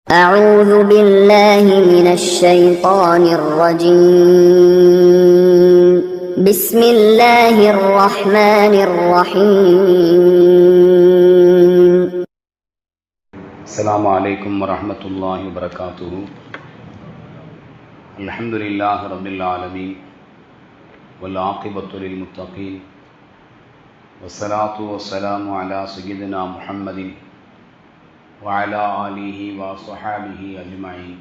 أعوذ بالله من الشيطان الرجيم بسم الله الرحمن الرحيم السلام عليكم ورحمة الله وبركاته. الحمد لله رب العالمين والعاقبة للمتقين والصلاة والسلام على سيدنا محمد وعلى آله وصحابه أجمعين.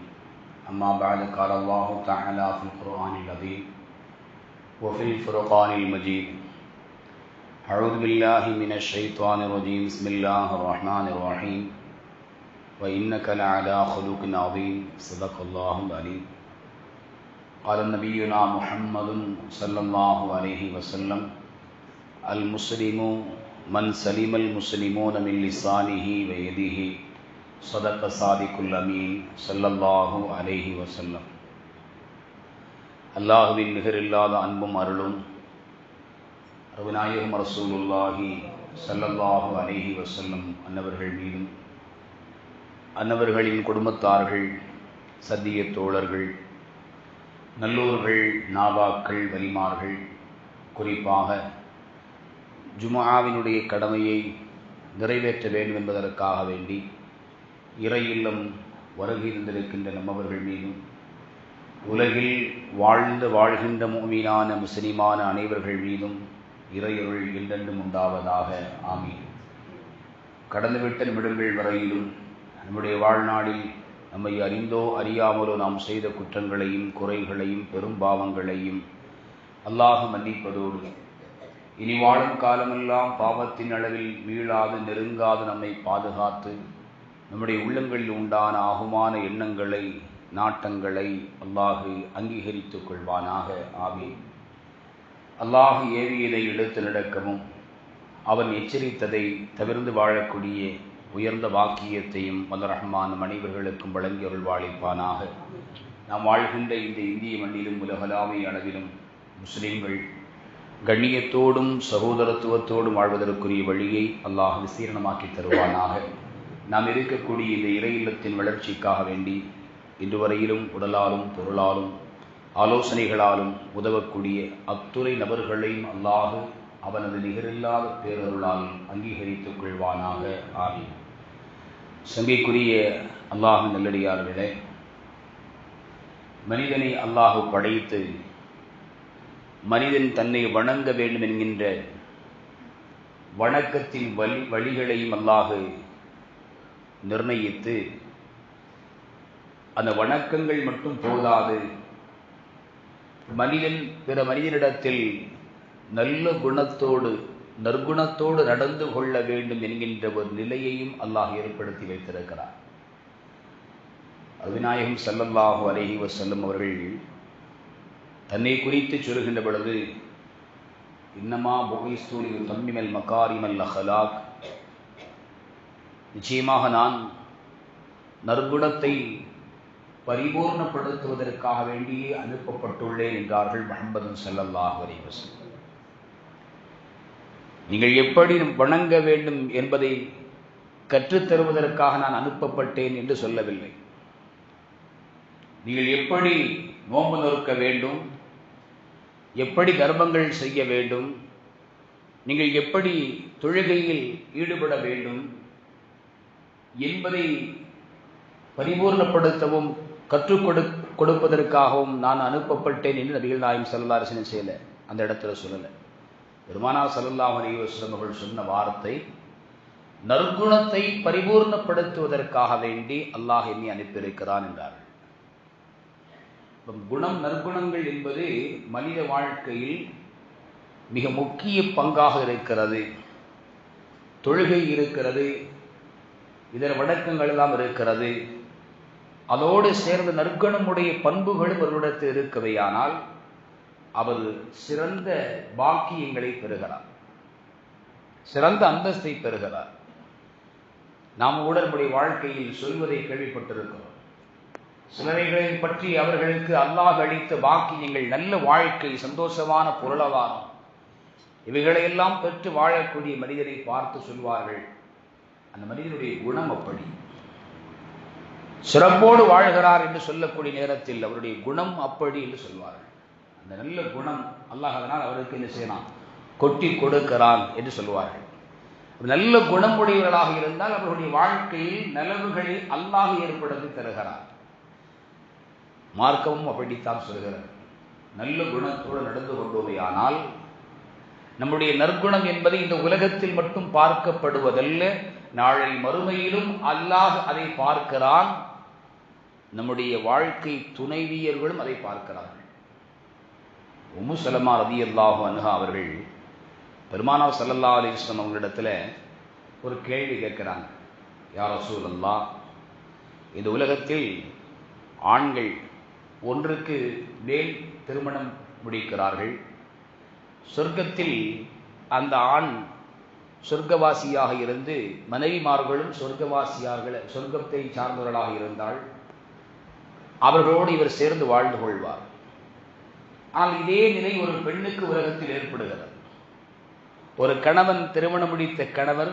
أما بعد، قال الله تعالى في القرآن العظيم وفي الفرقان المجيد: أعوذ بالله من الشيطان الرجيم. بسم الله الرحمن الرحيم. وإنك لعلى خلق عظيم. صدق الله العليم. قال نبينا محمد صلى الله عليه وسلم: المسلم من سلم المسلمون من لسانه ويده. صدق صادق الأمين صلى الله عليه وسلم. அல்லாஹுவின் நிகரில்லாத அன்பும் அருளும் அருவிநாயகம் ரசூலுல்லாஹி ஸல்லல்லாஹு அலைஹி வஸல்லம் அன்னவர்கள் மீதும், அன்னவர்களின் குடும்பத்தார்கள், சத்திய தோழர்கள், நல்லோர்கள், நாவாக்கள், வலிமார்கள், குறிப்பாக ஜும்ஆவினுடைய கடமையை நிறைவேற்ற வேண்டும் என்பதற்காக வேண்டி இறை இல்லம் வருகை இருந்திருக்கின்ற நம்மவர்கள் மீதும், உலகில் வாழ்கின்ற முஃமினான முஸ்லிமான அனைவர்கள் மீதும் இறையருள் என்றென்றும் உண்டாவதாக. ஆமீன். கடந்துவிட்ட நிமிடங்கள் வரையிலும் நம்முடைய வாழ்நாளில் நம்மை அறிந்தோ அறியாமலோ நாம் செய்த குற்றங்களையும் குறைகளையும் பெரும்பாவங்களையும் அல்லாஹ் மன்னிப்பதோடு, இனி வாழும் காலமெல்லாம் பாவத்தின் அளவில் மீளாது நெருங்காது நம்மை பாதுகாத்து நம்முடைய உள்ளங்களில் உண்டான ஆகுமான எண்ணங்களை, நாட்டங்களை அல்லாஹ் அங்கீகரித்துக் கொள்வானாக. ஆமீன். அல்லாஹ் ஏவியதை எடுத்து நடக்கவும், அவன் எச்சரித்ததை தவிர்த்து வாழக்கூடிய உயர்ந்த வாக்கியத்தையும் வல்ல ரஹ்மான் அனைவர்களுக்கும் வழங்கி அருள்வாளிப்பானாக. நாம் வாழ்கின்ற இந்த இந்திய மண்ணிலும் உலகளாவிய அளவிலும் முஸ்லிம்கள் கண்ணியத்தோடும் சகோதரத்துவத்தோடும் வாழ்வதற்குரிய வழியை அல்லாஹ் விசீரணமாக்கி தருவானாக. நாம் இருக்கக்கூடிய இந்த இறை இல்லத்தின் வளர்ச்சிக்காக வேண்டி இன்று வரையிலும் உடலாலும் பொருளாலும் ஆலோசனைகளாலும் உதவக்கூடிய அத்துறை நபர்களையும் அல்லாஹ் அவனது நிகரில்லாத பேரருளால் அங்கீகரித்துக் கொள்வானாக. ஆமீன். சங்கைக்குரிய அல்லாஹ் நல்லடியார்களே, மனிதனை அல்லாஹ் படைத்து மனிதன் தன்னை வணங்க வேண்டும் என்கின்ற வணக்கத்தின் வழிகளையும் அல்லாஹ் நிர்ணயித்து, அந்த வணக்கங்கள் மட்டும் போதாது, மனிதன் பிற மனிதனிடத்தில் நல்ல குணத்தோடு நற்குணத்தோடு நடந்து கொள்ள வேண்டும் என்கின்ற ஒரு நிலையையும் அல்லாஹ் ஏற்படுத்தி வைத்திருக்கிறார். அருவிநாயகம் ஸல்லல்லாஹு அலைஹி வஸல்லம் அவர்கள் தன்னை குறித்து சொல்கின்ற பொழுது, இன்னமா புஇஸ்து லியுத்தம்மிமல் மகாரிமல் அஹ்லாக், நிச்சயமாக நான் நற்குணத்தை பரிபூர்ணப்படுத்துவதற்காக வேண்டியே அனுப்பப்பட்டுள்ளேன் என்றார்கள் முஹம்மது ஸல்லல்லாஹு அலைஹி வஸல்லம். நீங்கள் எப்படி வணங்க வேண்டும் என்பதை கற்றுத்தருவதற்காக நான் அனுப்பப்பட்டேன் என்று சொல்லவில்லை. நீங்கள் எப்படி நோன்பு நொறுக்க வேண்டும், எப்படி தர்மங்கள் செய்ய வேண்டும், நீங்கள் எப்படி தொழுகையில் ஈடுபட வேண்டும் என்பதை பரிபூர்ணப்படுத்தவும் கற்றுக் கொடுப்பதற்காகவும் நான் அனுப்பப்பட்டேன் என்று நபிகள் நாயகம் ஸல்லல்லாஹு அலைஹி வஸல்லம் செய்யல, அந்த இடத்துல சொல்லலை. பெருமானார் ஸல்லல்லாஹு அலைஹி வஸல்லம் அவர்கள் சொன்ன வார்த்தை, நற்குணத்தை பரிபூர்ணப்படுத்துவதற்காக வேண்டி அல்லாஹ் என்னை அனுப்பியிருக்கிறான் என்றார்கள். குணம், நற்குணங்கள் என்பது மனித வாழ்க்கையில் மிக முக்கிய பங்காக இருக்கிறது. தொழுகை இருக்கிறது, இதர வணக்கங்கள் எல்லாம் இருக்கிறது. அதோடு சேர்ந்த நற்குணமுடைய பண்புகளும் அவரிடத்தில் இருக்கவையானால் அவர் சிறந்த பாக்கியங்களை பெறுகிறார், சிறந்த அந்தஸ்தை பெறுகிறார். நாம் கூட நம்முடைய வாழ்க்கையில் சொல்வதை கேள்விப்பட்டிருக்கிறோம். சிலரைகளை பற்றி அவர்களுக்கு அல்லாஹ் அளித்த பாக்கியங்கள், நல்ல வாழ்க்கை, சந்தோஷமான பொருளாதாரம், இவைகளையெல்லாம் பெற்று வாழக்கூடிய மனிதரை பார்த்து சொல்வார்கள், அந்த மனிதனுடைய குணம் அப்படி. சிறப்போடு வாழ்கிறார் என்று சொல்லக்கூடிய நேரத்தில் அவருடைய குணம் அப்படி என்று சொல்வார்கள். அந்த நல்ல குணம் அல்லாஹ் அதனால் அவருக்கு என்ன செய்யலாம், கொட்டி கொடுக்கிறான் என்று சொல்வார்கள். நல்ல குணமுடையவர்களாக இருந்தால் அவர்களுடைய வாழ்க்கையில் நலவுகளை அல்லாஹ் ஏற்படுத்தி தருகிறார். மார்க்கமும் அப்படித்தான் சொல்கிறது. நல்ல குணத்தோடு நடந்து கொண்டோமையானால் நம்முடைய நற்குணம் என்பது இந்த உலகத்தில் மட்டும் பார்க்கப்படுவதல்ல, நாளை மறுமையிலும் அல்லாஹ் அதை பார்க்கிறான். நம்முடைய வாழ்க்கை துணைவியர்களும் அதை பார்க்கிறார்கள். உம்மு சலமா ரலியல்லாஹு அன்ஹா அவர்கள் பெருமானார் ஸல்லல்லாஹு அலைஹி வஸல்லம் அவங்களிடத்துல ஒரு கேள்வி கேட்கிறாங்க. யா ரசூலல்லாஹ், இந்த உலகத்தில் ஆண்கள் ஒன்றுக்கு மேல் திருமணம் முடிக்கிறார்கள். சொர்க்கத்தில் அந்த ஆண் சொர்க்கவாசியாக இருந்து மனைவிமார்களும் சொர்க்கத்தை சார்ந்தவர்களாக இருந்தால் அவர்களோடு இவர் சேர்ந்து வாழ்ந்து கொள்வார். ஆனால் இதே நிலை ஒரு பெண்ணுக்கு உலகத்தில் ஏற்படுகிறது. ஒரு கணவன், திருமணம் முடித்த கணவர்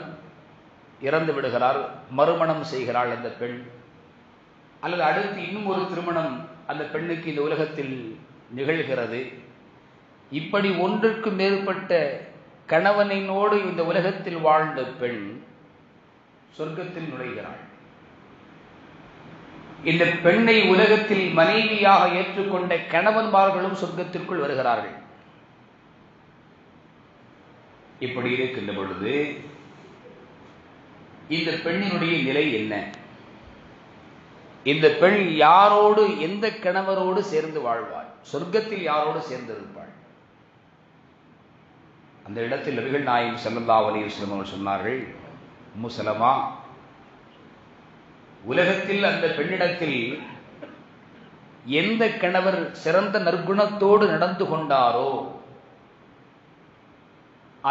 இறந்து விடுகிறார், மறுமணம் செய்கிறாள் அந்த பெண். அல்லது அடுத்து இன்னும் ஒரு திருமணம் அந்த பெண்ணுக்கு இந்த உலகத்தில் நிகழ்கிறது. இப்படி ஒன்றுக்கு மேற்பட்ட கணவனினோடு இந்த உலகத்தில் வாழ்ந்த பெண் சொர்க்கத்தில் நுழைகிறாள். இந்த பெண்ணை உலகத்தில் மனைவியாக ஏற்றுக்கொண்ட கணவன்மார்களும் சொர்க்கத்திற்குள் வருகிறார்கள். இப்படி இருக்கின்ற பொழுது இந்த பெண்ணினுடைய நிலை என்ன? இந்த பெண் யாரோடு, எந்த கணவரோடு சேர்ந்து வாழ்வாள்? சொர்க்கத்தில் யாரோடு சேர்ந்திருப்பாள்? அந்த இடத்தில் நபிகள் நாயகம் ஸல்லல்லாஹு அலைஹி வஸல்லம் அவர்கள் சொன்னார்கள், உம்மு சலமா, உலகத்தில் அந்த பெண்ணிடத்தில் எந்த கணவர் சிறந்த நற்குணத்தோடு நடந்து கொண்டாரோ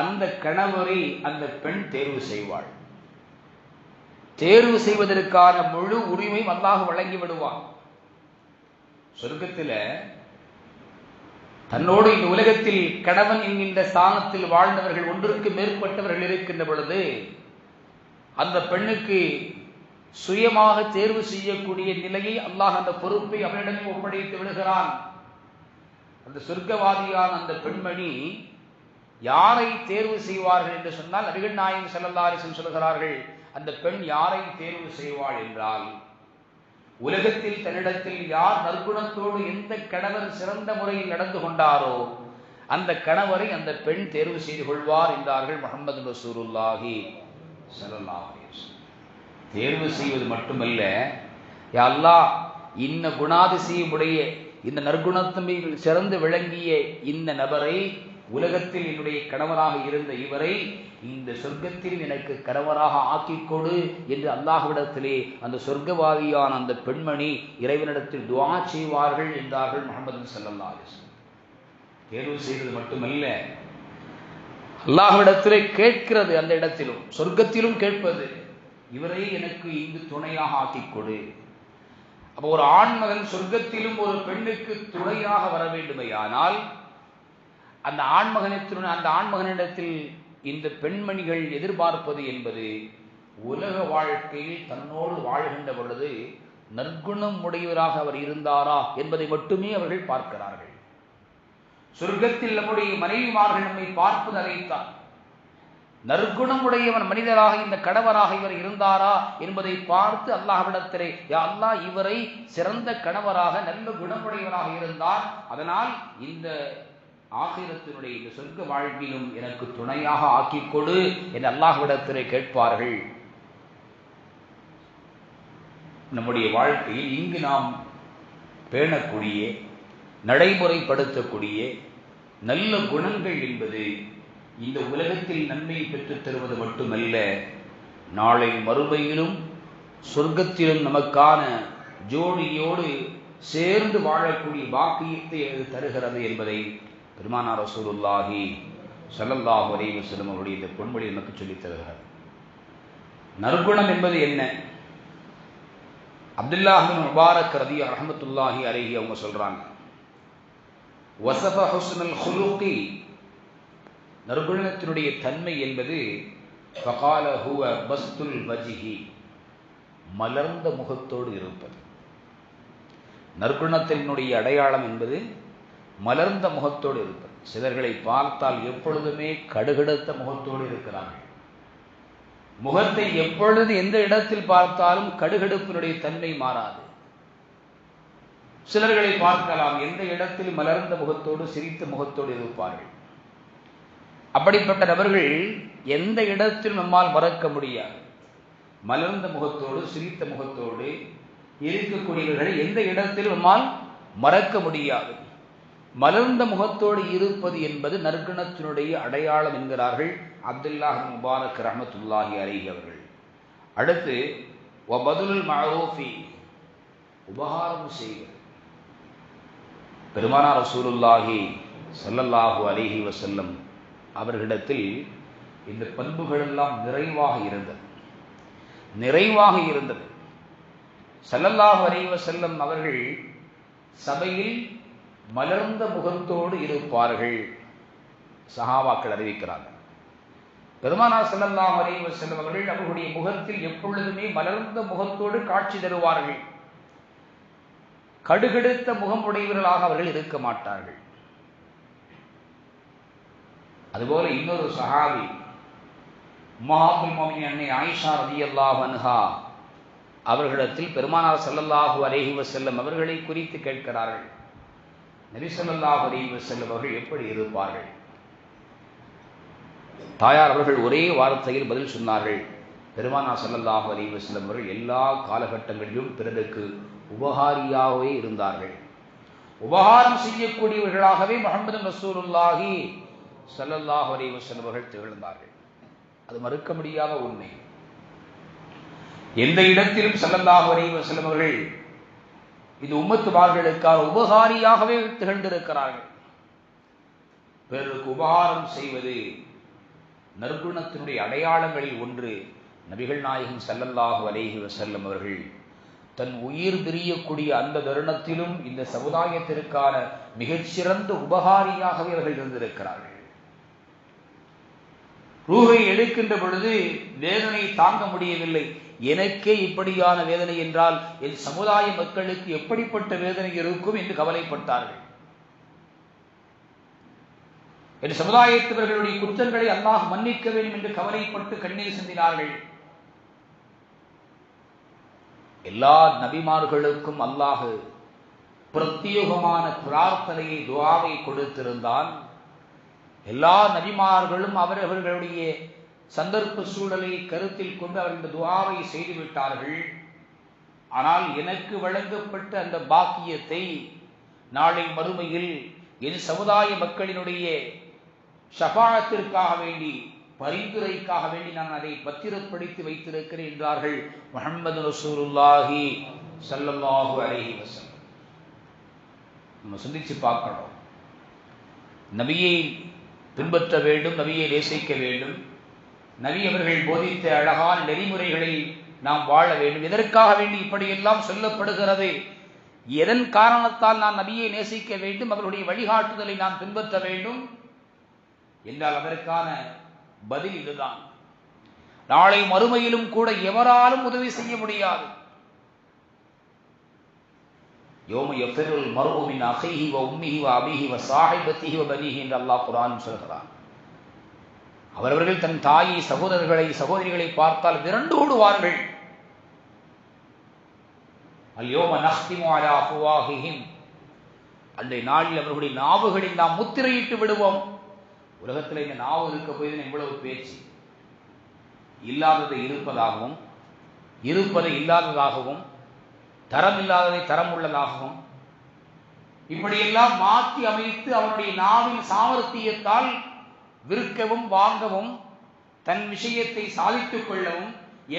அந்த கணவரை அந்த பெண் தேர்வு செய்வாள். தேர்வு செய்வதற்கான முழு உரிமை அல்லாஹ் வழங்கி விடுவான். சொர்க்கத்தில் தன்னோடு இந்த உலகத்தில் கணவன் என்கின்ற ஸ்தானத்தில் வாழ்ந்தவர்கள் ஒன்றுக்கு மேற்பட்டவர்கள் இருக்கின்ற பொழுது அந்த பெண்ணுக்கு சுயமாக தேர்வு செய்யக்கூடிய நிலையை அல்லாஹ் அந்த பொறுப்பை அவனிடமே ஒப்படைத்து விடுகிறான். அந்த சொர்க்கவாதியான அந்த பெண்மணி யாரை தேர்வு செய்வார்கள் என்று சொன்னால் நபிகள் நாயகம் ஸல்லல்லாஹு அலைஹி வஸல்லம் சொல்கிறார்கள், அந்த பெண் யாரை தேர்வு செய்வாள் என்றால், உலகத்தில் தன்னிடத்தில் யார் நற்குணத்தோடு எந்த கணவர் சிறந்த முறையில் நடந்து கொண்டாரோ அந்த கணவரை அந்த பெண் தேர்வு செய்து கொள்வார் என்றார்கள் முஹம்மது ரசூலுல்லாஹி ஸல்லல்லாஹு அலைஹி வஸல்லம். தேர்வு செய்வது மட்டுமல்ல, யா அல்லாஹ், இன்ன குணாதிசயமுடைய இந்த நற்குணத்தமிழ் சிறந்து விளங்கிய இந்த நபரை, உலகத்தில் என்னுடைய கணவராக இருந்த இவரை இந்த சொர்க்கத்தில் எனக்கு கணவராக ஆக்கிக்கொடு என்று அல்லாஹ்விடத்திலே அந்த சொர்க்கவாதியான அந்த பெண்மணி இறைவனிடத்தில் துஆ செய்வார்கள் என்றார்கள் முஹம்மது ஸல்லல்லாஹு அலைஹி வஸல்லம். தேர்வு செய்வது மட்டுமல்ல, அல்லாஹ்விடத்திலே கேட்கிறது. அந்த இடத்திலும் சொர்க்கத்திலும் கேட்பது, இவரை எனக்கு இங்கு துணையாக ஆக்கிக்கொடு. அப்போ ஒரு ஆண்மகன் சொர்க்கத்திலும் ஒரு பெண்ணுக்கு துணையாக வர வேண்டுமையானால் அந்த ஆண்மகனிடத்தில் இந்த பெண்மணிகள் எதிர்பார்ப்பது என்பது உலக வாழ்க்கையில் தன்னோடு வாழ்கின்ற பொழுது நற்குணம் உடையவராக அவர் இருந்தாரா என்பதை மட்டுமே அவர்கள் பார்க்கிறார்கள். சொர்க்கத்தில் நம்முடைய மனைவிமார்கள் நம்மை பார்ப்பது அதைத்தான். நற்குணம் உடையவன் மனிதராக இந்த கணவராக இவர் இருந்தாரா என்பதை பார்த்து அல்லாஹ்விடத்திலே, யா அல்லாஹ், இவரை சிறந்த கணவராக நல்ல குணமுடையவராக இருந்தார், அதனால் இந்த ஆகிரத்தினுடைய இந்த சொர்க்க வாழ்விலும் எனக்கு துணையாக ஆக்கிக் கொடு என்று அல்லாஹ்விடத்திலே கேட்பார்கள். நம்முடைய வாழ்க்கையில் இங்கு நாம் பேணக்கூடிய, நடைமுறைப்படுத்தக்கூடிய நல்ல குணங்கள் என்பது இந்த உலகத்தில் நன்மை பெற்றுத் தருவது மட்டுமல்ல, நாளை மறுமையிலும் சொர்க்கத்திலும் நமக்கான ஜோடியோடு சேர்ந்து வாழக்கூடிய பாக்கியத்தை அது தருகிறது என்பதை பெருமானார் ரசூலுல்லாஹி ஸல்லல்லாஹு அலைஹி வஸல்லம் அவருடைய இந்த பொன்மொழி நமக்கு சொல்லித் தருகிறார். நற்குணம் என்பது என்ன? அப்துல்லாஹ் பின் முபாரக் ரஹ்மத்துல்லாஹி அலைஹி அவங்க சொல்றாங்க, வஸஃப ஹுஸ்னுல் குலுகி, நற்குணத்தினுடைய தன்மை என்பது ஃபகால ஹுவ பஸ்துல் வஜ்ஹி, மலர்ந்த முகத்தோடு இருப்பது. நற்குணத்தினுடைய அடையாளம் என்பது மலர்ந்த முகத்தோடு இருப்பது. சிலர்களை பார்த்தால் எப்பொழுதுமே கடுகடுத்த முகத்தோடு இருக்கிறார்கள். முகத்தை எப்பொழுது எந்த இடத்தில் பார்த்தாலும் கடுகடுப்பினுடைய தன்மை மாறாது. சிலர்களை பார்க்கலாம், எந்த இடத்தில் மலர்ந்த முகத்தோடு சிரித்த முகத்தோடு இருப்பார்கள். அப்படிப்பட்ட நபர்கள் எந்த இடத்தில் நம்மால் மறக்க முடியாது. மலர்ந்த முகத்தோடு சிரித்த முகத்தோடு இருக்கக்கூடியவர்களை எந்த இடத்தில் நம்மால் மறக்க முடியாது. மலர்ந்த முகத்தோடு இருப்பது என்பது நற்குணத்தினுடைய அடையாளம் என்கிறார்கள் அப்துல்லாஹ் முபாரக் ரஹ்மத்துல்லாஹி அலைஹி அவர்கள். அடுத்து வபதுல் மஅரூஃபி, உபகாரம் செய்வது. பெருமானார் ரசூலுல்லாஹி ஸல்லல்லாஹு அலைஹி வஸல்லம் அவர்களிடத்தில் இந்த பண்புகள் எல்லாம் நிறைவாக இருந்தது. ஸல்லல்லாஹு அலைஹி வஸல்லம் அவர்கள் சபையில் மலர்ந்த முகத்தோடு இருப்பார்கள். சஹாபாக்கள் அறிவிக்கிறார்கள். பெருமானார் ஸல்லல்லாஹு அலைஹி வஸல்லம் அவர்கள் அவர்களுடைய முகத்தில் எப்பொழுதுமே மலர்ந்த முகத்தோடு காட்சி தருவார்கள். கடுகெடுத்த முகம் உடையவர்களாக அவர்கள் இருக்க மாட்டார்கள். அதுபோல இன்னொரு சஹாபி உம்மஹாத்துல் முஃமினீன் அன்னை ஆயிஷா ரலியல்லாஹு அன்ஹா அவர்களிடத்தில் பெருமானார் ஸல்லல்லாஹு அலைஹி வஸல்லம் அவர்களை குறித்து கேட்கிறார்கள். நபி ஸல்லல்லாஹு அலைஹி வஸல்லம் அவர்கள் எப்படி இருப்பார்கள்? தாயார் அவர்கள் ஒரே வார்த்தையில் பதில் சொன்னார்கள். பெருமானார் ஸல்லல்லாஹு அலைஹி வஸல்லம் அவர்கள் எல்லா காலகட்டங்களிலும் பிறருக்கு உபகாரியாகவே இருந்தார்கள். உபகாரம் செய்யக்கூடியவர்களாகவே முஹம்மது ரசூலுல்லாஹி ஸல்லல்லாஹு அலைஹி வஸல்லம் அவர்கள் திகழ்ந்தார்கள். அது மறுக்க முடியாத உண்மை. எந்த இடத்திலும் ஸல்லல்லாஹு அலைஹி வஸல்லம் அவர்கள் இந்த உம்மத்துமார்களுக்காக உபகாரியாகவே திகழ்ந்திருக்கிறார்கள். பிறருக்கு உபகாரம் செய்வது நற்குணத்தினுடைய அடையாளங்களில் ஒன்று. நபிகள் நாயகம் ஸல்லல்லாஹு அலைஹி வஸல்லம் அவர்கள் தன் உயிர் பிரியக்கூடிய அந்த தருணத்திலும் இந்த சமுதாயத்திற்கான மிகச்சிறந்த உபகாரியாகவே அவர்கள் இருந்திருக்கிறார்கள். ரூஹை எடுக்கின்ற பொழுது வேதனை தாங்க முடியவில்லை. எனக்கே இப்படியான வேதனை என்றால் என் சமுதாய மக்களுக்கு எப்படிப்பட்ட வேதனை இருக்கும் என்று கவலைப்பட்டார்கள். என் சமுதாயத்தவர்களுடைய குற்றங்களை அல்லாஹ் மன்னிக்க வேண்டும் என்று கவலைப்பட்டு கண்ணீர் சிந்தினார்கள். எல்லா நபிமார்களுக்கும் அல்லாஹ் பிரத்யேகமான பிரார்த்தனையை துஆவை கொடுத்திருந்தான். எல்லா நபிமார்களும் அவர்களுடைய சந்தர்ப்ப சூழலை கருத்தில் கொண்டு அவர் இந்த துஆவை செய்துவிட்டார்கள். ஆனால் எனக்கு வழங்கப்பட்ட அந்த பாக்கியத்தை நாளை மறுமையில் என் சமுதாய மக்களினுடைய ஷஃபாஅத்திற்காக வேண்டி, பரிந்துரைக்காக வேண்டி நான் அதை பத்திரப்படுத்தி வைத்திருக்கிறேன் என்றார்கள் முஹம்மது ரசூலுல்லாஹி ஸல்லல்லாஹு அலைஹி வஸல்லம். நம்ம சிந்திச்சு பார்க்கணும். நபியை பின்பற்ற வேண்டும், நபியை நேசிக்க வேண்டும், நபி அவர்கள் போதித்த அழகான நெறிமுறைகளை நாம் வாழ வேண்டும். எதற்காக வேண்டி இப்படியெல்லாம் சொல்லப்படுகிறது? எதன் காரணத்தால் நான் நபியை நேசிக்க வேண்டும், அவர்களுடைய வழிகாட்டுதலை நான் பின்பற்ற வேண்டும் என்றால் அதற்கான பதில் இதுதான். நாளை மறுமையிலும் கூட எவராலும் உதவி செய்ய முடியாது. யௌம யஃபிருல் மர்உ மின் அஹீஹி வ உம்மிஹி வ அபீஹி வ ஸாஹிபத்திஹி வ பனீஹி என்று அல்லாஹ் குர்ஆனில் சொல்கிறான். அவரவர்கள் தன் தாயை, சகோதரர்களை, சகோதரிகளை பார்த்தால் விரண்டு ஓடுவார்கள். அல் யௌம நஹ்திமு அலா அஃப்வாஹிஹிம், அன்றைய நாளில் அவர்களுடைய நாவுகளில் நாம் முத்திரையிட்டு விடுவோம். உலகத்தில் இந்த நாவு இருக்க போய் இவ்வளவு பேச்சு, இல்லாததை இருப்பதாகவும், இருப்பதை இல்லாததாகவும், தரம் இல்லாததை தரம் உள்ளதாகவும், இப்படியெல்லாம் மாற்றி அமைத்து அவனுடைய நாவின் சாமர்த்தியத்தால் விற்கவும் வாங்கவும், தன் விஷயத்தை சாதித்துக் கொள்ளவும்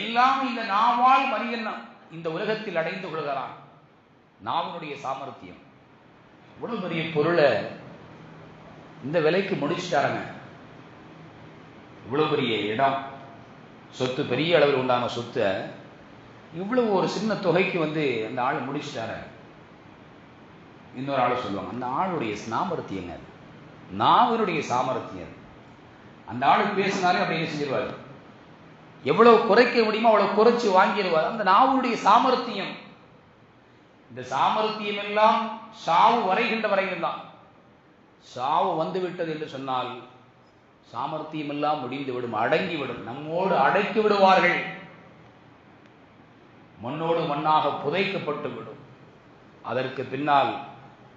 எல்லாம் இந்த நாவால் மனிதன் இந்த உலகத்தில் அடைந்து கொள்கிறான். நாவினுடைய சாமர்த்தியம் இவ்வளவு பெரிய பொருளை இந்த விலைக்கு முடிச்சுட்டாருங்க. இவ்வளவு பெரிய இடம், சொத்து, பெரிய அளவில் உண்டான சொத்தை இவ்வளவு ஒரு சின்ன தொகைக்கு அந்த ஆள் முடிச்சுட்டாரு. இன்னொரு ஆள் சொல்லுவாங்க, அந்த ஆளுடைய சாமர்த்தியங்க, நாவினுடைய சாமர்த்தியம். அந்த ஆள் பேசினாலே அப்படியே செஞ்சிருவாரு. எவ்வளவு குறைக்க முடியுமோ அவ்வளவு குறைச்சு வாங்கிடுவார். அந்த நாவுடைய சாமர்த்தியம், இந்த சாமர்த்தியம் எல்லாம் சாவு வரைகின்ற வரையில் தான். சாவு வந்துவிட்டது என்று சொன்னால் சாமர்த்தியம் எல்லாம் முடிந்துவிடும், அடங்கிவிடும், நம்மோடு அடக்கி விடுவார்கள், மண்ணோடு மண்ணாக புதைக்கப்பட்டு விடும். அதற்கு பின்னால்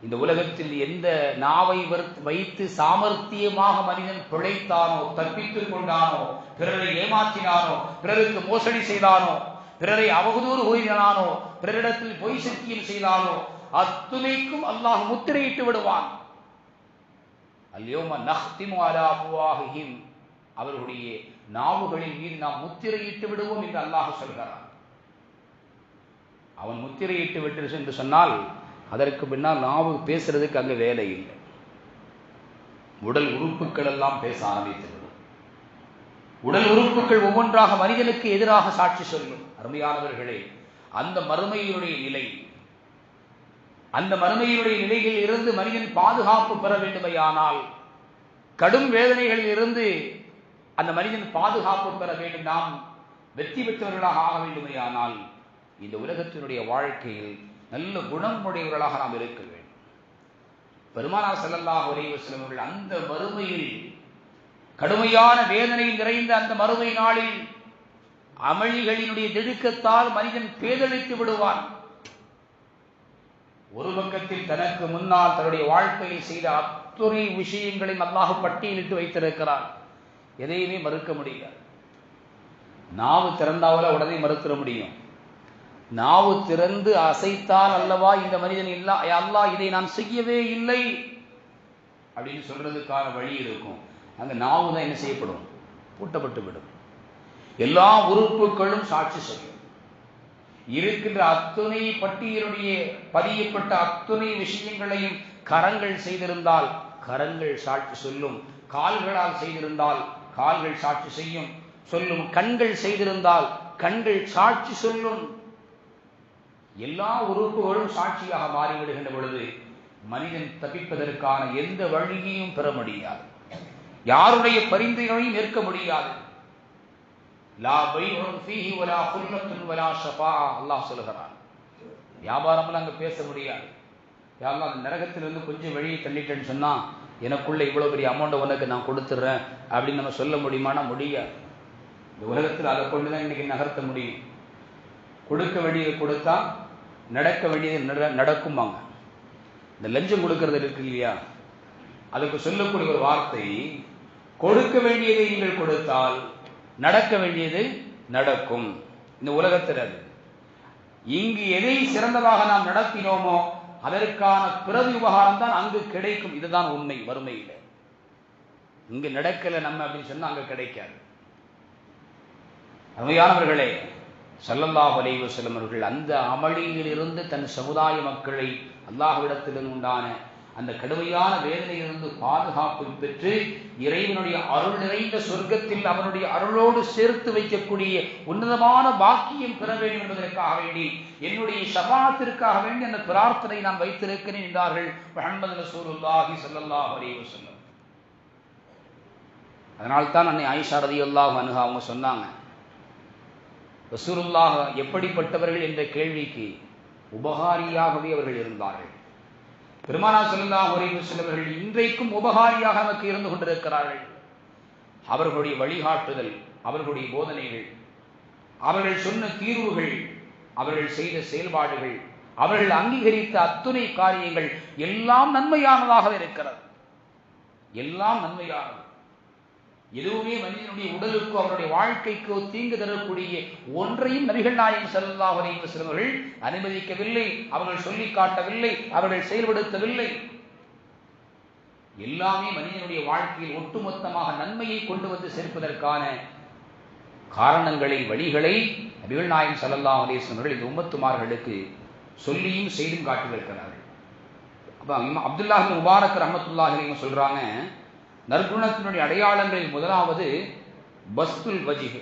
இந்த உலகத்தில் எந்த நாவை வைத்து சாமர்த்தியமாக மனிதன் பிழைத்தானோ, தப்பித்துக் கொண்டானோ, பிறரை ஏமாற்றினானோ, பிறருக்கு மோசடி செய்தானோ, பிறரை அவதூறு கூறினானோ, பிறரிடத்தில் பொய் சத்தியம் செய்தானோ, அத்துணைக்கும் அல்லாஹ் முத்திரையிட்டு விடுவான். அல்யௌம நஹ்திமு அலா அஃப்வாஹிஹிம், அவர்களுடைய நாவுகளின் மீது நாம் முத்திரையிட்டு விடுவோம் என்று அல்லாஹ் சொல்கிறான். அவன் முத்திரையிட்டு விட்டு என்று சொன்னால் அதற்கு பின்னால் நாவு பேசுறதுக்கு அங்கே வேலை இல்லை. உடல் உறுப்புகள் எல்லாம் பேச ஆரம்பித்துவிடும். உடல் உறுப்புகள் ஒவ்வொன்றாக மனிதனுக்கு எதிராக சாட்சி சொல்லும். அருமையானவர்களே, அந்த மறுமையினுடைய நிலை, அந்த மறுமையினுடைய நிலையில் இருந்து மனிதன் பாதுகாப்பு பெற வேண்டுமையானால், கடும் வேதனைகளில் இருந்து அந்த மனிதன் பாதுகாப்பு பெற வேண்டும், நாம் வெற்றி பெற்றவர்களாக ஆக வேண்டுமையானால் இந்த உலகத்தினுடைய வாழ்க்கையில் நல்ல குணமுடையவர்களாக நாம் இருக்க வேண்டும். பெருமானார் ஸல்லல்லாஹு அலைஹி வஸல்லம் அவர்கள் அந்த மறுமையில், கடுமையான வேதனை நிறைந்த அந்த மறுமை நாளில் அமளிகளினுடைய திடுக்கத்தால் மனிதன் பேதளித்து விடுவான். ஒரு பக்கத்தில் தனக்கு முன்னால் தன்னுடைய வாழ்க்கையில் செய்த அத்துணை விஷயங்களையும் அல்லாஹ் பட்டியலிட்டு வைத்திருக்கிறான். எதையுமே மறுக்க முடியாது. நாவு திறந்தாவல உடனே மறுக்க முடியும். நாவு திறந்து அசைத்தால் அல்லவா இந்த மனிதன் இல்ல அல்லாஹ் இதை நான் செய்யவே இல்லை அப்படின்னு சொல்றதுக்கான வழி இருக்கும். அங்க நாவு தான் என்ன செய்யப்படும்? பூட்டப்பட்டு விடும். எல்லா உறுப்புகளும் சாட்சி சொல்லும். இருக்கின்ற அத்துணை பட்டியலுடைய பதியப்பட்ட அத்துணை விஷயங்களையும் கரங்கள் செய்திருந்தால் கரங்கள் சாட்சி சொல்லும், கால்களால் செய்திருந்தால் கால்கள் சாட்சி செய்யும் சொல்லும், கண்கள் செய்திருந்தால் கண்கள் சாட்சி சொல்லும். எல்லா உறுப்புகளும் சாட்சியாக மாறிவிடுகின்ற பொழுது மனிதன் தப்பிப்பதற்கான எந்த வழியையும் பெற முடியாது, யாருடைய பரிந்துரையும் ஏற்க முடியாது. லா பைஉன் ஃபீஹி வலா குல்லத்துன் வலா ஷஃபாஅ, அல்லாஹ் சொல்கிறான். வியாபாரம்லாம் அங்க பேச முடியாது. யா அல்லாஹ், அந்த நரகத்திலிருந்து கொஞ்சம் வெளியே தள்ளிட்டேன்னு சொன்னா எனக்குள்ள இவ்வளவு பெரிய அமௌண்ட் உனக்கு நான் கொடுத்துட்றேன் அப்படின்னு நம்ம சொல்ல முடியுமானா முடியாது. இந்த உலகத்தில் அதை கொண்டுதான் இன்னைக்கு நகர்த்த முடியும். கொடுக்க வேண்டியது கொடுத்தா நடக்க வேண்டியது நடக்குமாங்க. இந்த லஞ்சம் கொடுக்கறது இருக்கு இல்லையா, அதுக்கு சொல்லக்கூடிய ஒரு வார்த்தை, கொடுக்க வேண்டியதை நீங்கள் கொடுத்தால் நடக்க வேண்டியது நடக்கும். இந்த உலகத்தில் அது இங்கு எதை சிறந்ததாக நாம் நடத்தினோமோ அதற்கான பிறவி உபகாரம் தான் அங்கு கிடைக்கும். இதுதான் உண்மை. வறுமையில் இங்கு நடக்கல நம்ம அப்படின்னு சொன்னா அங்க கிடைக்காது. அருமையானவர்களே, ஸல்லல்லாஹு அலைஹி வஸல்லம் அவர்கள் அந்த அமளியிலிருந்து தன் சமுதாய மக்களை அல்லாஹ்விடத்தில் உண்டான அந்த கடுமையான வேதனையிலிருந்து பாதுகாப்பு பெற்று இறைவனுடைய அருள் நிறைந்த சொர்க்கத்தில் அவனுடைய அருளோடு சேர்த்து வைக்கக்கூடிய உன்னதமான பாக்கியம் பெற வேண்டும் என்பதற்காக வேண்டி என்னுடைய ஷஃபாஅத்திற்காக வேண்டி அந்த பிரார்த்தனை நான் வைத்திருக்கிறேன் என்றார்கள் முஹம்மது ரசூலுல்லாஹி ஸல்லல்லாஹு அலைஹி வஸல்லம். அதனால்தான் அன்னை ஆயிஷா ரலியல்லாஹு அன்ஹா அவங்க சொன்னாங்க, ரசூலுல்லாஹ் எப்படிப்பட்டவர்கள் என்ற கேள்விக்கு உபகாரியாகவே அவர்கள் இருந்தார்கள். பெருமானார் ஸல்லல்லாஹு அலைஹி வஸல்லம் அவர்கள் இன்றைக்கும் உபகாரியாக நமக்கு இருந்து கொண்டிருக்கிறார்கள். அவர்களுடைய வழிகாட்டுதல், அவர்களுடைய போதனைகள், அவர்கள் சொன்ன தீர்வுகள், அவர்கள் செய்த செயல்பாடுகள், அவர்கள் அங்கீகரித்த அத்துணை காரியங்கள் எல்லாம் நன்மையானதாக இருக்கிறது. எல்லாம் நன்மையானது. எதுவுமே மனிதனுடைய உடலுக்கோ அவருடைய வாழ்க்கைக்கோ தீங்கு தரக்கூடிய ஒன்றையும் நபிகள் நாயகம் ஸல்லல்லாஹு அலைஹி வஸல்லம் அவர்கள் அனுமதிக்கவில்லை, அவர்கள் சொல்லி காட்டவில்லை, அவர்கள் செயல்படுத்தவில்லை. எல்லாமே மனிதனுடைய வாழ்க்கையில் ஒட்டுமொத்தமாக நன்மையை கொண்டு வந்து சேர்ப்பதற்கான காரணங்களை, வழிகளை நபிகள் நாயகம் ஸல்லல்லாஹு அலைஹி வஸல்லம் அவர்கள் இந்த உம்மத்துமார்களுக்கு சொல்லியும் செய்தும் காட்டியிருக்கிறார்கள். அப்ப அப்துல்லாஹ் இப்னு முபாரக் ரஹ்மத்துல்லாஹி அலைஹி சொல்றாங்க, நற்குணத்தினுடைய அடையாளங்களில் முதலாவது பஸ்துல் வஜ்ஹ்,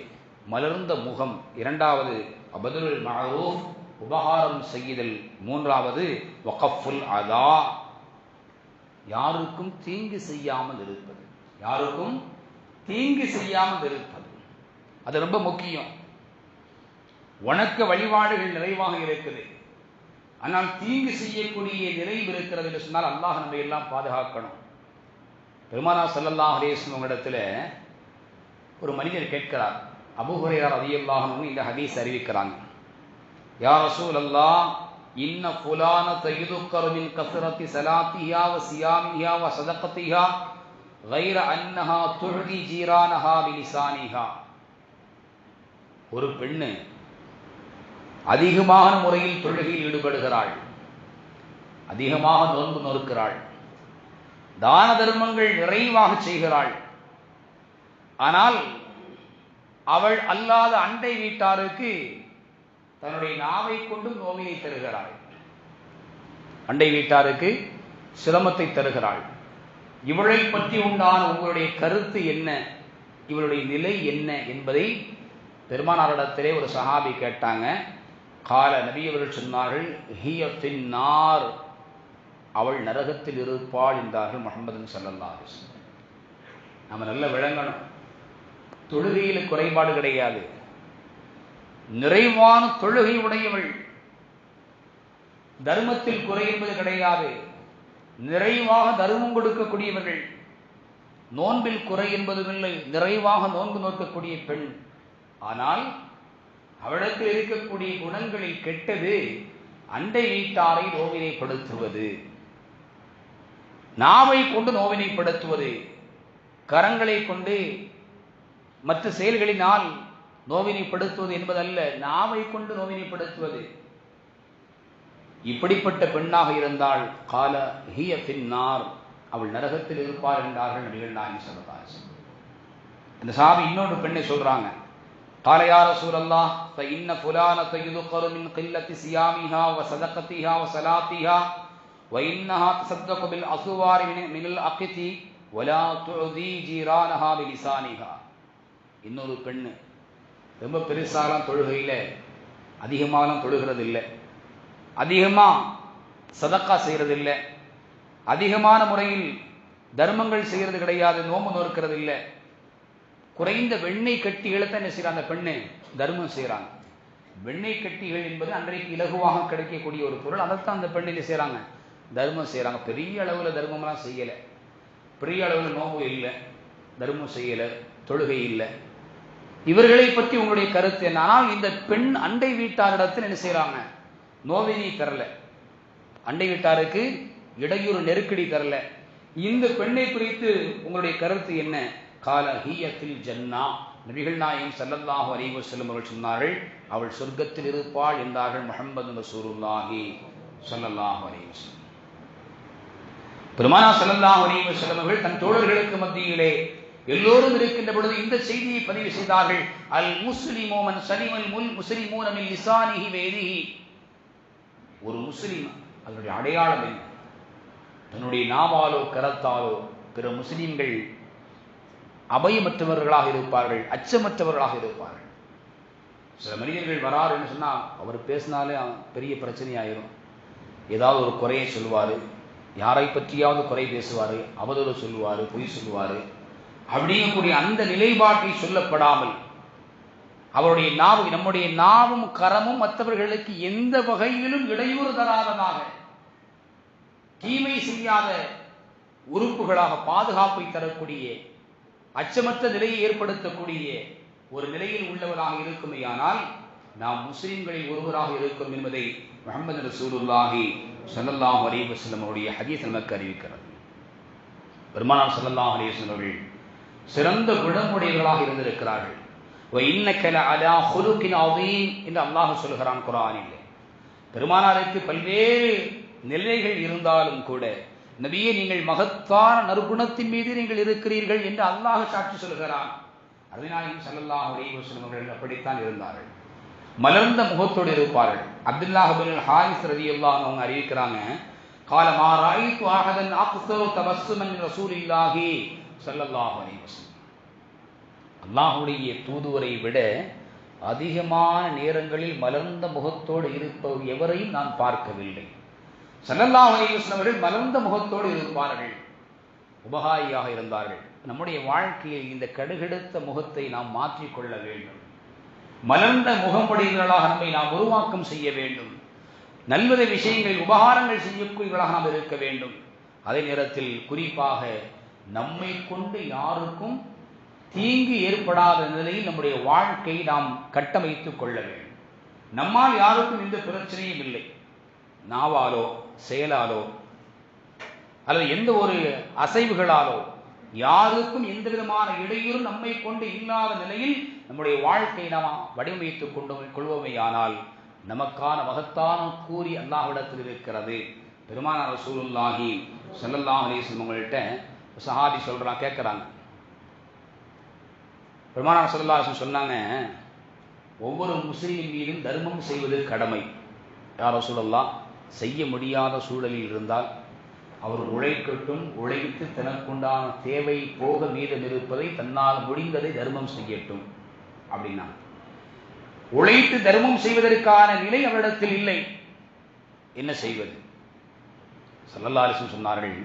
மலர்ந்த முகம். இரண்டாவது அபதுல் மஅரூஃப், உபகாரம் செய்தல். மூன்றாவது வகஃபுல் அதா, யாருக்கும் தீங்கு செய்யாமல் இருப்பது. யாருக்கும் தீங்கு செய்யாமல் இருப்பது. அது ரொம்ப முக்கியம். வணக்க வழிபாடுகள் நிறைவாக இருக்குது, ஆனால் தீங்கு செய்யக்கூடிய நிறைவு இருக்கிறது என்று சொன்னால் அல்லாஹ் நம்ம எல்லாம் பாதுகாக்கணும். பெருமானார் ஸல்லல்லாஹு அலைஹி வஸல்லம் இடத்துல ஒரு மனிதர் கேட்கிறார். அபூ ஹுரைரா ரலியல்லாஹு அன்ஹு இந்த ஹதீஸ் அறிவிக்கிறாங்க. யா ரசூலல்லாஹ், இன்ன ஃபுலான தயுதுக்கரு மின் கஸ்ரத்தி ஸலாத்திஹா வ சியாமிஹா வ ஸதகத்திஹா கைர அன்னஹா துஹ்தி ஜீரானஹா பிலிசானிஹா. ஒரு பெண்ணு அதிகமான முறையில் தொழுகையில் ஈடுபடுகிறாள், அதிகமாக நோன்பு நோக்கிறாள், தான தர்மங்கள் நிறைவாக செய்கிறாள். ஆனால் அவள் அல்லாத அண்டை வீட்டாருக்கு தன்னுடைய நாவை கொண்டு நோவினை தருகிறாள், அண்டை வீட்டாருக்கு சிரமத்தை தருகிறாள். இவளை பற்றி உண்டான உங்களுடைய கருத்து என்ன, இவளுடைய நிலை என்ன என்பதை பெருமானாரிடத்திலே ஒரு சஹாபி கேட்டாங்க. கால நபி அவர்கள் சொன்னார்கள், ஹிய ஃபின்னார், அவள் நரகத்தில் இருப்பாள் என்றார்கள் முஹம்மது ஸல்லல்லாஹு அலைஹி வஸல்லம். நம்ம நல்ல விளங்கணும், தொழுகையில் குறைபாடு கிடையாது, நிறைவான தொழுகை உடையவள். தர்மத்தில் குறை என்பது கிடையாது, நிறைவாக தர்மம் கொடுக்கக்கூடியவர்கள். நோன்பில் குறை என்பதுமில்லை, நிறைவாக நோன்பு நோக்கக்கூடிய பெண். ஆனால் அவளுக்கு இருக்கக்கூடிய குணங்களில் கெட்டது அண்டை வீட்டாரை நோவினைப்படுத்துவது, நாவை கொண்டு நோவினைப்படுத்துவது, கரங்களை கொண்டு மற்ற செயல்களினால் நோவினைப்படுத்துவது என்பதல்ல, நாவை கொண்டு நோவினைப்படுத்துவது. இப்படிப்பட்ட பெண்ணாக இருந்தால் கால ஹிய ஃபின்னார், அவள் நரகத்தில் இருப்பார் என்றார்கள் நபிகள் நாயகம் ஸல்லல்லாஹு அலைஹி வஸல்லம். இந்த சஹாபி இன்னொரு பெண்ணை சொல்றாங்க. قال يا رسول الله فإن فلانة يذكر من قلة صيامها وصدقتها وصلاتها وإنها تصدق بالأسوار من الأقط ولا تعذي جيرانها بلسانها. இன்னொரு பெண்ணு ரொம்ப பெருசாலாம் தொழுகையில அதிகமாகலாம் தொழுகிறது இல்லை, அதிகமாக சதக்கா செய்கிறது இல்லை, அதிகமான முறையில் தர்மங்கள் செய்கிறது கிடையாது, நோம்பு நோக்கிறது இல்லை. குறைந்த வெண்ணெய் கட்டிகளை தான் என்ன செய்யறாங்க, அந்த பெண்ணு தர்மம் செய்யறாங்க. வெண்ணெய் கட்டிகள் என்பது அன்றைக்கு இலகுவாக கிடைக்கக்கூடிய ஒரு பொருள், அதைத்தான் அந்த பெண்ணு என்ன செய்யறாங்க, தர்மம் செய்யறாங்க. பெரிய அளவில் தர்மம்லாம் செய்யலை, பெரிய அளவில் நோம்பு இல்லை, தர்மம் செய்யலை, தொழுகை இல்லை. இவர்களை பற்றி உங்களுடைய கருத்து என்ன? ஆனால் இந்த பெண் அண்டை வீட்டாரிடத்தில் என்ன செய்யறாங்க, நோவினை தரல, அண்டை வீட்டாருக்கு இடையூறு நெருக்கடி தரல. இந்த பெண்ணை குறித்து உங்களுடைய கருத்து என்ன? கால ஹிய ஃபில் ஜன்னா, நபிகள் நாயகம் ஸல்லல்லாஹு அலைஹி வஸல்லம் அவர்கள் சொன்னார்கள், அவள் சொர்க்கத்தில் இருப்பாள் என்றார்கள் முஹம்மது ரசூலுல்லாஹி ஸல்லல்லாஹு அலைஹி வஸல்லம். பெருமானார் ஸல்லல்லாஹு அலைஹி வஸல்லம் அவர்கள் தன் தோழர்களுக்கு மத்தியிலே எல்லோரும் இருக்கின்ற பொழுது இந்த செய்தியை பதிவு செய்தார்கள். அல் முஸ்லிமு மன் சலிமல் முஸ்லிமூன மின் லிசானிஹி வ யதிஹி. ஒரு முஸ்லிம் அதனுடைய அடையாளம் என்ன? தன்னுடைய நாவாலோ கரத்தாலோ பிற முஸ்லிம்கள் அபயமற்றவர்களாக இருப்பார்கள், அச்சமற்றவர்களாக இருப்பார்கள். சில மனிதர்கள் வராரு என்று சொன்னால் அவர் பேசினாலே பெரிய பிரச்சனையாயிரும். ஏதாவது ஒரு குறையை சொல்லுவார், யாரை பற்றியாவது குறை பேசுவார், அவதூறு சொல்லுவார், பொய் சொல்லுவார். அப்படிங்கக்கூடிய அந்த நிலைப்பாட்டை சொல்லப்படாமல் அவருடைய நாவு, நம்முடைய நாவும் கரமும் மற்றவர்களுக்கு எந்த வகையிலும் இடையூறு தராததாக, தீமை செய்யாத உறுப்புகளாக பாதுகாப்பை தரக்கூடிய, அச்சமற்ற நிலையை ஏற்படுத்தக்கூடிய ஒரு நிலையில் உள்ளவராக இருக்குமேயானால் நாம் முஸ்லிம்களில் ஒருவராக இருக்கும் என்பதை முஹம்மது ரசூலுல்லாஹி ஸல்லல்லாஹு அலைஹி வஸல்லம் அவருடைய ஹதீஸ் நமக்கு அறிவிக்கிறது. பெருமானார் ஸல்லல்லாஹு அலைஹி வஸல்லம் அவர்கள் சிறந்த குணமுடையவர்களாக இருந்திருக்கிறார்கள். வ இன்னக லஅலா ஹுலுகின் அதீம் என்று அல்லாஹ் சொல்கிறான் குர்ஆனிலே. பெருமானாருக்கு பல்வேறு நிலைகள் இருந்தாலும் கூட, நபியே நீங்கள் மகத்தான நற்குணத்தின் மீது நீங்கள் இருக்கிறீர்கள் என்று அல்லாஹ் சாட்சி சொல்கிறான். அருமைநாயகம் ஸல்லல்லாஹு அலைஹி வஸல்லம் அவர்கள் அப்படித்தான் இருந்தார்கள், மலர்ந்த முகத்தோடு இருப்பார்கள். அப்துல்லாஹ் இப்னுல் ஹாரிஸ் ரலியல்லாஹு அன்ஹு அவங்க அறிவிக்கிறாங்க, قال ما رايت احدا اكثر تبسما من رسول الله ஸல்லல்லாஹு அலைஹி வஸல்லம். அல்லாஹ்வுடைய தூதுவரை விட அதிகமான நேரங்களில் மலர்ந்த முகத்தோடு இருப்பவர் எவரையும் நான் பார்க்கவில்லை. ஸல்லல்லாஹு அலைஹி வஸல்லம் அவர்கள் மலர்ந்த முகத்தோடு இருப்பார்கள். உபகாரியாக இருந்தார்கள். நம்முடைய வாழ்க்கையில் இந்த கடுகெடுத்த முகத்தை நாம் மாற்றிக்கொள்ள வேண்டும். மலர்ந்த முகமுடையவர்களாக நம்மை நாம் உருவாக்கம் செய்ய வேண்டும். நல்ல விஷயங்களில் உபகாரங்கள் செய்யக்கூடியவர்களாக நாம் இருக்க வேண்டும். அதே நேரத்தில் குறிப்பாக நம்மை கொண்டு யாருக்கும் தீங்கு ஏற்படாத நிலையில் நம்முடைய வாழ்க்கையை நாம் கட்டமைத்துக் கொள்ள வேண்டும். நம்மால் யாருக்கும் எந்த பிரச்சனையும் இல்லை. நாவாலோ செயலாலோ அல்லது எந்த ஒரு அசைவுகளாலோ யாருக்கும் எந்த விதமான இடையூறும் நம்மை கொண்டு இல்லாத நிலையில் நம்முடைய வாழ்க்கையை நாம் வடிவமைத்துக் கொள்வோமேயானால் நமக்கான மகத்தான கூறி அல்லாஹ்விடத்தில் இருக்கிறது. பெருமானார் ரசூலுல்லாஹி ஸல்லல்லாஹு அலைஹி வஸல்லம் அவங்கள்ட்ட சஹாபி கேட்குறாங்க. பெருமானார் ஸல்லல்லாஹு அலைஹி வஸல்லம் சொன்னாங்க, ஒவ்வொரு முஸ்லிமின் மீதும் தர்மம் செய்வது கடமை. யார் ரசூலுல்லாஹ், செய்ய முடியாத சூழலில் இருந்தால் அவர் உழைக்கட்டும், உழைத்து தனக்குண்டான தேவை போக மீதம் இருப்பதை தன்னால் முடிந்ததை தர்மம் செய்யட்டும் அப்படின்னா, உழைத்து தர்மம் செய்வதற்கான நிலை அவரிடத்தில் இல்லை. என்ன செய்வது? ஸல்லல்லாஹு அலைஹி வஸல்லம் சொன்னார்கள்,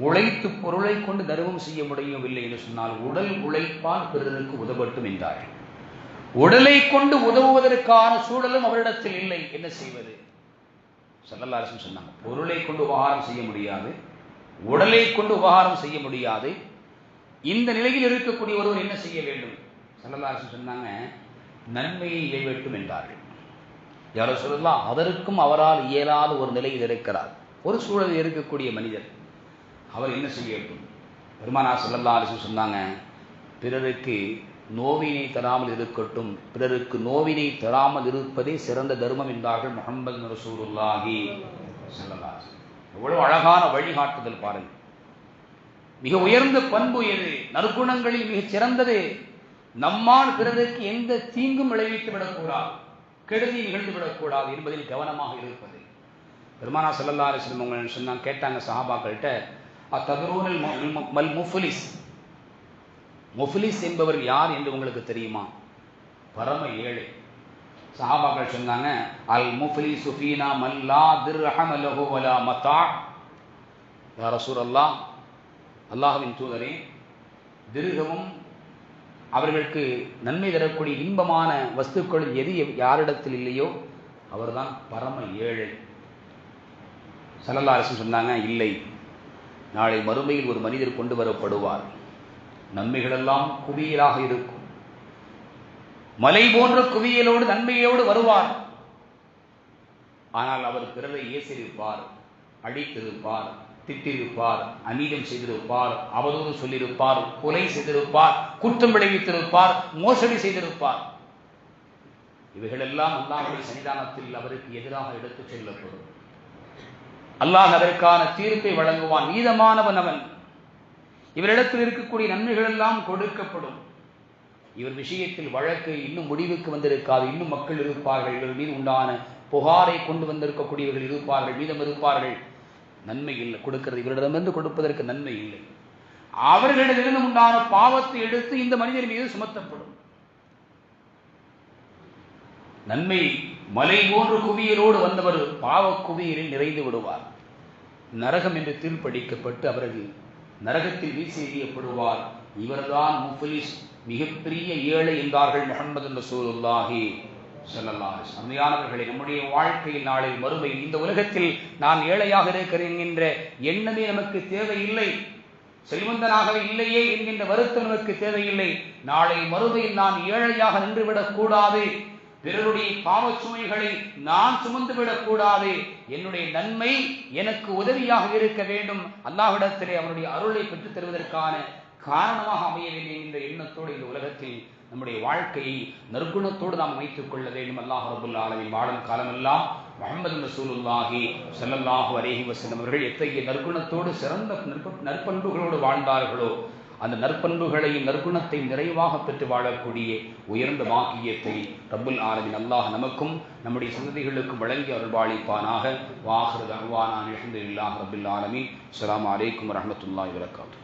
உழைத்து பொருளை கொண்டு தர்மம் செய்ய முடியவில்லை என்று சொன்னால் உடல் உழைப்பால் பிறருக்கு உதவட்டும் என்றார்கள். உடலை கொண்டு உதவுவதற்கான சூழலும் அவரிடத்தில் இல்லை. என்ன செய்வது? ஸல்லல்லாஹு அலைஹி வஸல்லம் சொன்னாங்க, பொருளை கொண்டு உபகாரம் செய்ய முடியாது, உடலை கொண்டு உபகாரம் செய்ய முடியாது. இந்த நிலையில் இருக்கக்கூடிய ஒருவர் என்ன செய்ய வேண்டும்? ஸல்லல்லாஹு அலைஹி வஸல்லம் சொன்னாங்க, நன்மையை ஏவட்டும் என்றார்கள். யாரோ சொல்லலாம், அதற்கும் அவரால் இயலாத ஒரு நிலையில் இருக்கிறார். ஒரு சூழலில் இருக்கக்கூடிய மனிதர், அவர் என்ன செய்யட்டும்? பெருமானார் ஸல்லல்லாஹு அலைஹி வஸல்லம் சொன்னாங்க, பிறருக்கு நோவினை தராமல் இருக்கட்டும், பிறருக்கு நோவினை தராமல் இருப்பதே சிறந்த தர்மம் என்றார்கள் முஹம்மது ரசூலுல்லாஹி ஸல்லல்லாஹு அலைஹி வஸல்லம். எவ்வளவு அழகான வழிகாட்டுதல் பாருங்கள். மிக உயர்ந்த பண்பு எது? நற்குணங்களில் மிகச் சிறந்தது. நம்மால் பிறருக்கு எந்த தீங்கும் விளைவித்து விடக்கூடாது, கெடுதி நிகழ்ந்து விடக்கூடாது என்பதில் கவனமாக இருப்பது. பெருமானார் ஸல்லல்லாஹு அலைஹி வஸல்லம் அவங்க சொன்னாங்க, கேட்டாங்க சஹாபாக்கள்கிட்ட, அத்ததுரூனல் மல் முஃப்லிஸ், முஃப்லிஸ் என்பவர் யார் என்று உங்களுக்கு தெரியுமா? பரம ஏழை. சஹாபாக்கள் சொன்னாங்க, அல் முஃப்லிஸு ஃபீனா மன் லா திர்ஹம லஹு வலா மதா. யா ரசூலல்லாஹ், அல்லாஹ்வின் தூதரே, திர்ஹமும் அவர்களுக்கு நன்மை தரக்கூடிய இன்பமான வஸ்துக்கள் எது யாரிடத்தில் இல்லையோ அவர்தான் பரம ஏழை. ஸல்லல்லாஹு அலைஹி வஸல்லம் சொன்னாங்க, இல்லை, நாளை மறுமையில் ஒரு மனிதர் கொண்டு வரப்படுவார், நன்மைகளெல்லாம் குவியலாக இருக்கும், மலை போன்ற குவியலோடு நன்மையோடு வருவார். ஆனால் அவர் பிறரை ஏசிருப்பார், அடித்திருப்பார், திட்டிருப்பார், அநீதம் செய்திருப்பார், அவதூறு சொல்லியிருப்பார், கொலை செய்திருப்பார், குற்றம் விளைவித்திருப்பார், மோசடி செய்திருப்பார். இவைகளெல்லாம் அல்லாஹ்வுடைய சன்னிதானத்தில் அவருக்கு எதிராக எடுத்துச் செல்லப்படும். அல்லாஹ் அதற்கான தீர்ப்பை வழங்குவான். நீதமானவன் அவன். இவரிடத்தில் இருக்கக்கூடிய நன்மைகள் எல்லாம் கொடுக்கப்படும். இவர் விஷயத்தில் வழக்கு இன்னும் முடிவுக்கு வந்திருக்காது, இன்னும் மக்கள் இருப்பார்கள், இவர் மீது உண்டான புகாரை கொண்டு வந்திருக்கக்கூடியவர்கள் இருப்பார்கள், மீதம் இருப்பார்கள். நன்மை இல்லை கொடுக்கிறது, இவரிடமிருந்து கொடுப்பதற்கு நன்மை இல்லை. அவர்களிடமிருந்து உண்டான பாவத்தை எடுத்து இந்த மனிதர் மீது சுமத்தப்படும். நன்மை மலை போன்று குவியலோடு வந்தவர் பாவ குவியலில் நிறைந்து விடுவார். நரகம் என்று தீர்ப்பளிக்கப்பட்டு அவர்கள் நரகத்தில் வீசி எறியப்படுவார். இவர்தான் முஃப்லிஸ், மிகப்பெரிய ஏழை என்றார்கள் முஹம்மது ரசூலுல்லாஹி ஸல்லல்லாஹு அலைஹி வஸல்லம். அருமையானவர்களே, நம்முடைய வாழ்க்கையில் நாளை மறுமையில் இந்த உலகத்தில் நான் ஏழையாக இருக்கிறேன் என்கின்ற எண்ணமே நமக்கு தேவையில்லை. செல்வந்தனாகவே இல்லையே என்கின்ற வருத்தம் நமக்கு தேவையில்லை. நாளை மறுமையில் நான் ஏழையாக நின்றுவிடக் கூடாது, பிறருடைய பாவச் சுமைகளை நான் சுமந்துவிடக் கூடாது, என்னுடைய நன்மை எனக்கு உதவியாக இருக்க வேண்டும், அல்லாஹ்விடத்திலே அவனுடைய அருளை பெற்றுத் தருவதற்கான காரணமாக அமைய வேண்டும் என்ற எண்ணத்தோடு இந்த உலகத்தில் நம்முடைய வாழ்க்கையை நற்குணத்தோடு நாம் அமைத்துக் கொள்ள வேண்டும். அல்லாஹ் ரப்பல் ஆலமீன் வாழும் காலமெல்லாம் முஹம்மது ரசூலுல்லாஹி ஸல்லல்லாஹு அலைஹி வஸல்லம் அவர்கள் எத்தகைய நற்குணத்தோடு சிறந்த நற்பண்புகளோடு வாழ்ந்தார்களோ அந்த நற்பண்புகளையும் நற்குணத்தையும் நிறைவாக பெற்று வாழக்கூடிய உயர்ந்த பாக்கியத்தை ரப்புல் ஆலமீன் அல்லாஹ் நமக்கும் நம்முடைய சந்ததிகளுக்கும் வழங்கி அருள்பாலிப்பானாக. வாஹிரு தஅவானா அல்ஹம்துலில்லாஹி ரப்பில் ஆலமீன். அஸ்ஸலாமு அலைக்கும் வரஹ்மத்துல்லாஹி வபரகாத்துஹு.